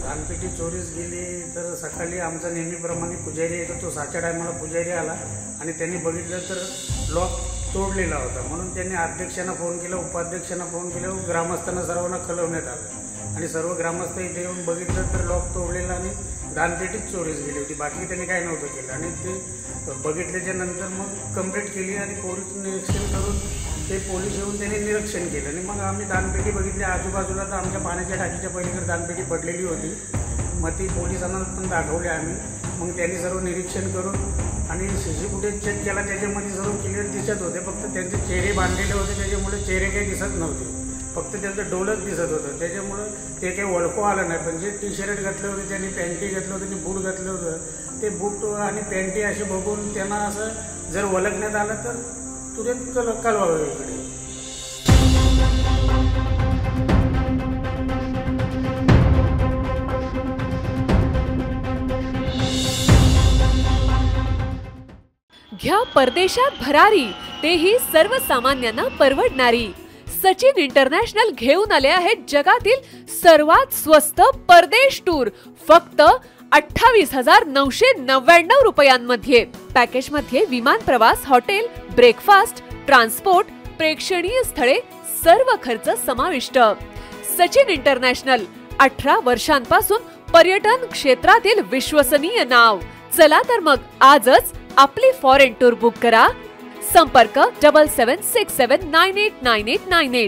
दानपेटी चोरीस गेली तर सकाळी आमचा नेहमीप्रमाणे पुजारी येतो, तो 6च्या टायमाला पुजारी आला आणि त्यांनी बघितलं तर लॉक तोडलेला होता. म्हणून त्यांनी अध्यक्षांना फोन केला, उपाध्यक्षांना फोन केला, ग्रामस्थांना सर्वांना कळवण्यात आलं आणि सर्व ग्रामस्थ इथे येऊन बघितलं तर लॉक तोडलेला आणि दानपेटीच चोरीस गेली होती. बाकी त्यांनी काही नव्हतं केलं आणि ते बघितल्याच्या नंतर मग कंप्लेंट केली आणि पोलीस निरीक्षण करून ते पोलीस येऊन त्यांनी निरीक्षण केलं आणि मग आम्ही दानपेटी बघितली. आजूबाजूला तर आमच्या पाण्याच्या टाकीच्या पलीकडे दानपेटी पडलेली होती. मग ती पोलिसांना पण दाखवली आम्ही. मग त्यांनी सर्व निरीक्षण करून आणि CC फुटेज चेक केला, त्याच्यामध्ये सर्व क्लिअर दिसत होते. फक्त त्यांचे चेहरे बांधलेले होते, त्याच्यामुळे चेहरे काही दिसत नव्हते. फक्त त्यांचं डोलंच दिसत होतं, त्याच्यामुळं ते काही ओळखू आलं नाही. पण जे टी-शर्ट घातले होते, त्यांनी पॅन्टी घातलं होतं आणि बूट घातलं होतं, ते बूट आणि पॅन्टी असे बघून त्यांना असं जर ओळखण्यात आलं तर तुरंत कळवावं इकडे. घ्या परदेशात भरारी, तेही सर्वसामान्यांना परवडणारी. सचिन इंटरनॅशनल घेऊन आले आहेत जगातील सर्वात स्वस्त परदेश टूर फक्त 28,999 रुपयांमध्ये. पॅकेजमध्ये विमान प्रवास, हॉटेल, ब्रेकफास्ट, ट्रान्सपोर्ट, प्रेक्षणीय स्थळे सर्व खर्च समाविष्ट. सचिन इंटरनॅशनल 18 वर्षांपासून पर्यटन क्षेत्रातील विश्वसनीय नाव. चला तर मग आजच आपली फॉरेन टूर बुक करा. संपर्क 7767989898.